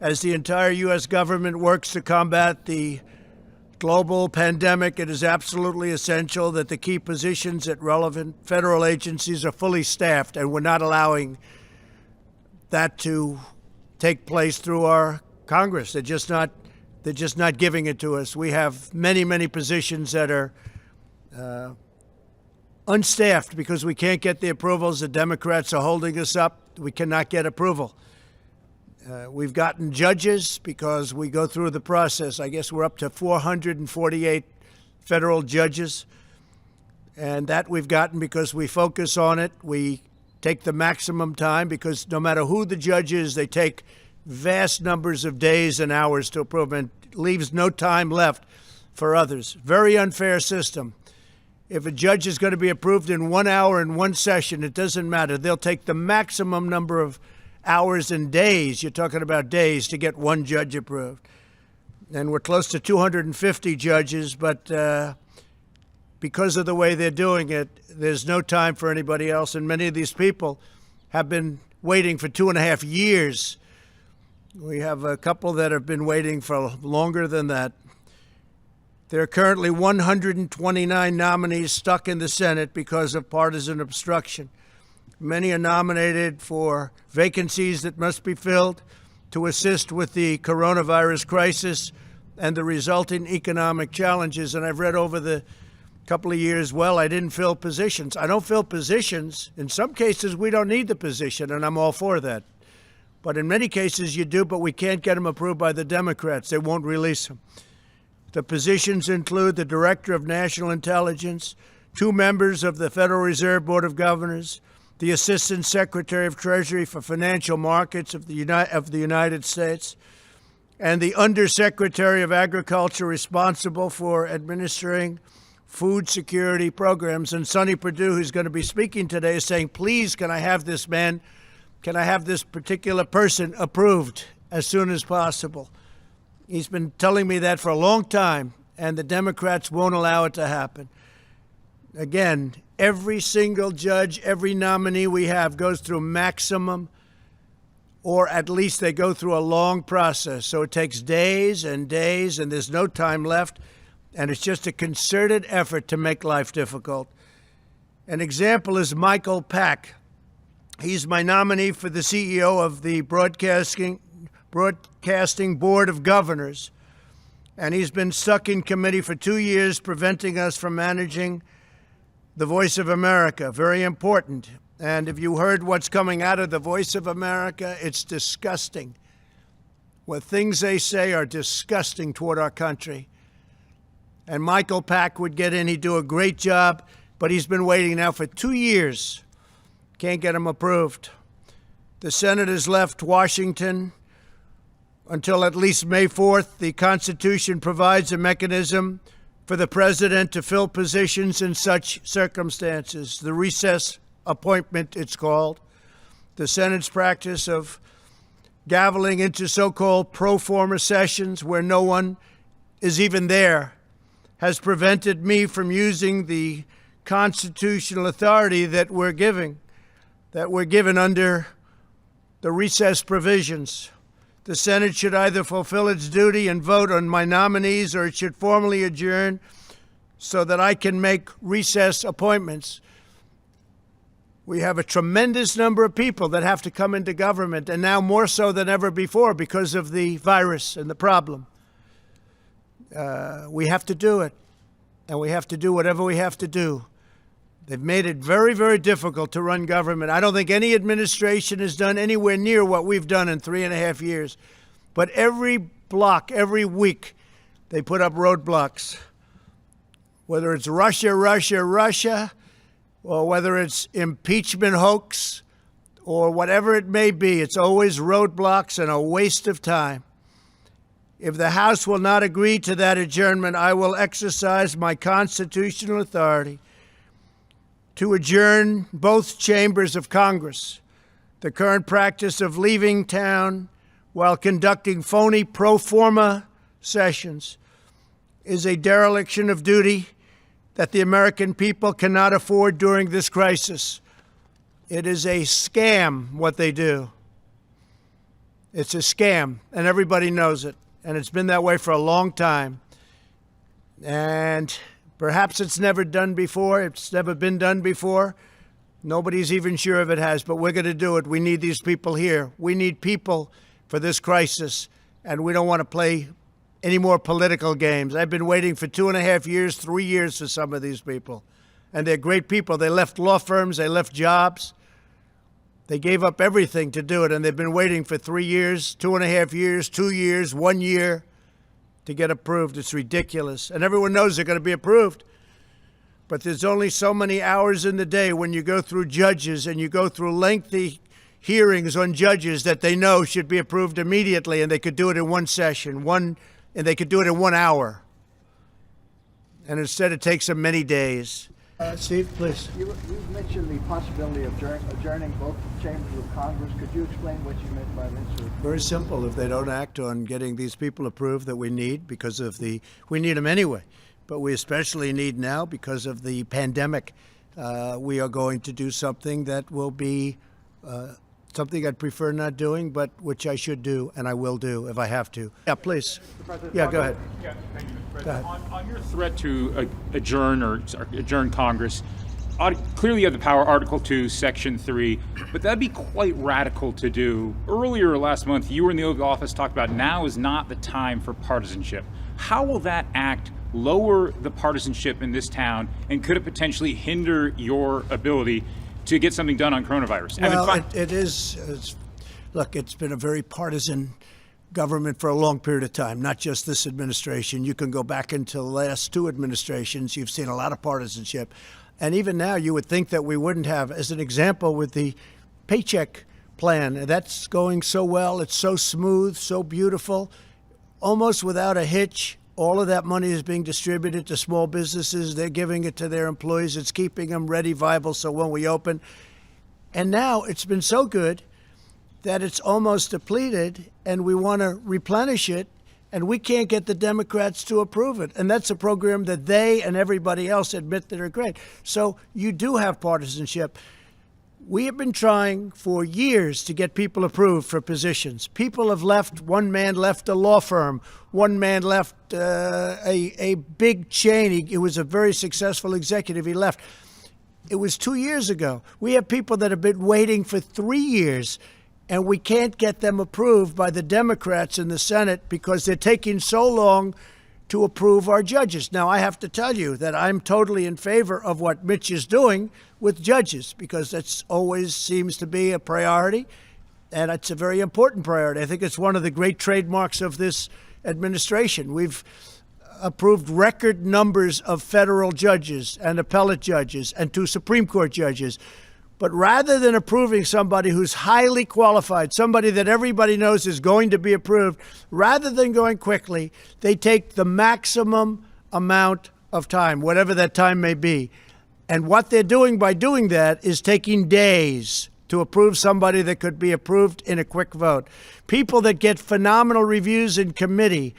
As the entire U.S. government works to combat the global pandemic, it is absolutely essential that the key positions at relevant federal agencies are fully staffed, and we're not allowing that to take place through our Congress. They're just not giving it to us. We have many positions that are unstaffed because we can't get the approvals. The Democrats are holding us up. We cannot get approval. We've gotten judges because we go through the process. I guess we're up to 448 federal judges, and that we've gotten because we focus on it. We take the maximum time because no matter who the judge is, they take vast numbers of days and hours to approve and leaves no time left for others. Very unfair system. If a judge is going to be approved in 1 hour in one session, it doesn't matter. They'll take the maximum number of hours and days, you're talking about days, to get one judge approved. And we're close to 250 judges, but because of the way they're doing it, there's no time for anybody else. And many of these people have been waiting for 2.5 years. We have a couple that have been waiting for longer than that. There are currently 129 nominees stuck in the Senate because of partisan obstruction. Many are nominated for vacancies that must be filled to assist with the coronavirus crisis and the resulting economic challenges. And I've read over the couple of years, well, I didn't fill positions. I don't fill positions. In some cases, we don't need the position, and I'm all for that. But in many cases, you do, but we can't get them approved by the Democrats. They won't release them. The positions include the Director of National Intelligence, 2 members of the Federal Reserve Board of Governors, the Assistant Secretary of Treasury for Financial Markets of the United States, and the Undersecretary of Agriculture responsible for administering food security programs. And Sonny Perdue, who's going to be speaking today, is saying, please, can I have this man, can I have this particular person approved as soon as possible? He's been telling me that for a long time, and the Democrats won't allow it to happen. Again, every single judge, every nominee we have goes through maximum, or at least they go through a long process. So it takes days and days, and there's no time left. And it's just a concerted effort to make life difficult. An example is Michael Pack. He's my nominee for the CEO of the Broadcasting Board of Governors. And he's been stuck in committee for 2 years, preventing us from managing the Voice of America. Very important. And if you heard what's coming out of the Voice of America, it's disgusting. What things they say are disgusting toward our country. And Michael Pack would get in. He'd do a great job, but he's been waiting now for 2 years. Can't get him approved. The Senate has left Washington until at least May 4th. The Constitution provides a mechanism for the president to fill positions in such circumstances. The recess appointment, it's called. The Senate's practice of gaveling into so-called pro forma sessions where no one is even there has prevented me from using the constitutional authority that we're given under the recess provisions. The Senate should either fulfill its duty and vote on my nominees, or it should formally adjourn so that I can make recess appointments. We have a tremendous number of people that have to come into government, and now more so than ever before because of the virus and the problem. We have to do it, and we have to do whatever we have to do. They've made it very difficult to run government. I don't think any administration has done anywhere near what we've done in 3.5 years. But every block, every week, they put up roadblocks. Whether it's Russia, or whether it's impeachment hoax, or whatever it may be, it's always roadblocks and a waste of time. If the House will not agree to that adjournment, I will exercise my constitutional authority to adjourn both chambers of Congress. The current practice of leaving town while conducting phony pro forma sessions is a dereliction of duty that the American people cannot afford during this crisis. It is a scam what they do. It's a scam, and everybody knows it. And it's been that way for a long time. And perhaps it's never done before. It's never been done before. Nobody's even sure if it has, but we're going to do it. We need these people here. We need people for this crisis, and we don't want to play any more political games. I've been waiting for 2.5 years, 3 years for some of these people. And they're great people. They left law firms. They left jobs. They gave up everything to do it, and they've been waiting for 3 years, 2.5 years, 2 years, 1 year to get approved. It's ridiculous. And everyone knows they're going to be approved. But there's only so many hours in the day when you go through judges and you go through lengthy hearings on judges that they know should be approved immediately, and they could do it in one session, and they could do it in 1 hour. And instead it takes them many days. Steve, please. You mentioned the possibility of adjourning both chambers of Congress. Could you explain what you meant by this? Very simple. If they don't act on getting these people approved that we need we need them anyway. But we especially need now because of the pandemic. We are going to do something that will be something I'd prefer not doing, but which I should do, and I will do if I have to. Yeah, please. Yeah, go ahead. Yeah, thank you, Mr. President. On your threat to adjourn Congress, clearly you have the power, Article 2, Section 3, but that'd be quite radical to do. Earlier last month, you were in the oath of office, talked about now is not the time for partisanship. How will that act lower the partisanship in this town, and could it potentially hinder your ability to get something done on coronavirus? Well, look, it's been a very partisan government for a long period of time, not just this administration. You can go back into the last 2 administrations. You've seen a lot of partisanship. And even now, you would think that we wouldn't have, as an example, with the paycheck plan. That's going so well. It's so smooth, so beautiful, almost without a hitch. All of that money is being distributed to small businesses. They're giving it to their employees. It's keeping them ready, viable, so when we open. And now it's been so good that it's almost depleted, and we want to replenish it, and we can't get the Democrats to approve it. And that's a program that they and everybody else admit that are great. So you do have partisanship. We have been trying for years to get people approved for positions. People have left. One man left a law firm. One man left a big chain. He was a very successful executive. He left. It was 2 years ago. We have people that have been waiting for 3 years, and we can't get them approved by the Democrats in the Senate because they're taking so long to approve our judges. Now, I have to tell you that I'm totally in favor of what Mitch is doing with judges, because that's always seems to be a priority, and it's a very important priority. I think it's one of the great trademarks of this administration. We've approved record numbers of federal judges and appellate judges and 2 Supreme Court judges. But rather than approving somebody who's highly qualified, somebody that everybody knows is going to be approved, rather than going quickly, they take the maximum amount of time, whatever that time may be. And what they're doing by doing that is taking days to approve somebody that could be approved in a quick vote. People that get phenomenal reviews in committee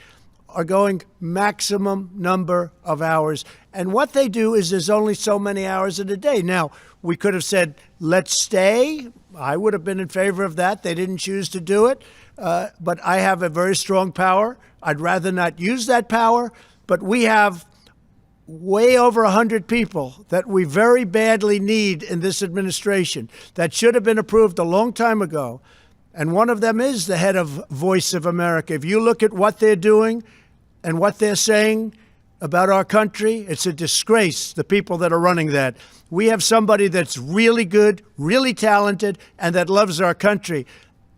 are going maximum number of hours. And what they do is there's only so many hours in a day. Now, we could have said, let's stay. I would have been in favor of that. They didn't choose to do it. But I have a very strong power. I'd rather not use that power. But we have way over 100 people that we very badly need in this administration that should have been approved a long time ago. And one of them is the head of Voice of America. If you look at what they're doing and what they're saying about our country, it's a disgrace, the people that are running that. We have somebody that's really good, really talented, and that loves our country.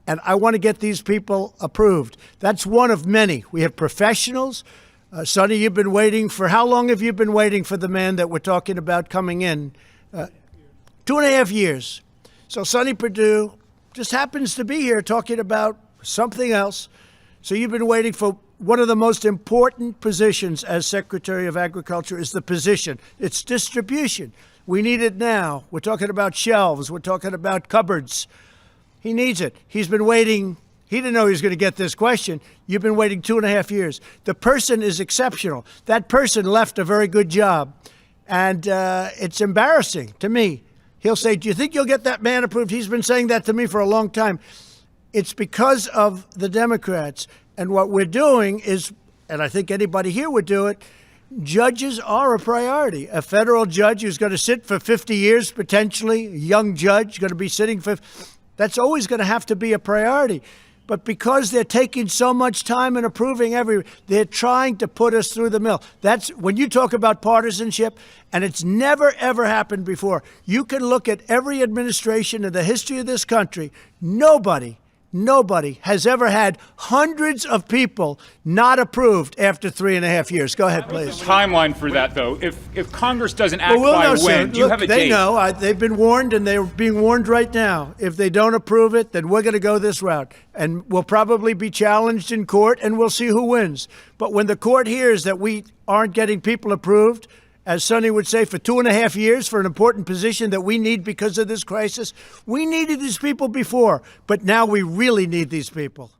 And I want to get these people approved. That's one of many. We have professionals. Sonny, you've been waiting for, how long have you been waiting for the man that we're talking about coming in? 2.5 years. So Sonny Perdue just happens to be here talking about something else. So you've been waiting for one of the most important positions as Secretary of Agriculture is the position. It's distribution. We need it now. We're talking about shelves. We're talking about cupboards. He needs it. He's been waiting. He didn't know he was going to get this question. You've been waiting 2.5 years. The person is exceptional. That person left a very good job. And it's embarrassing to me. He'll say, do you think you'll get that man approved? He's been saying that to me for a long time. It's because of the Democrats. And what we're doing is, and I think anybody here would do it, judges are a priority. A federal judge who's going to sit for 50 years, potentially, a young judge going to be sitting for, that's always going to have to be a priority. But because they're taking so much time and approving they're trying to put us through the mill. That's when you talk about partisanship, and it's never, ever happened before. You can look at every administration in the history of this country. Nobody has ever had hundreds of people not approved after 3.5 years. Go ahead, please. Timeline for that, though. If Congress doesn't act Well, we'll by know when, soon. do you Look, have a they date? know. They've been warned, and they're being warned right now. If they don't approve it, then we're going to go this route. And we'll probably be challenged in court, and we'll see who wins. But when the court hears that we aren't getting people approved, as Sonny would say, for 2.5 years for an important position that we need because of this crisis, we needed these people before, but now we really need these people.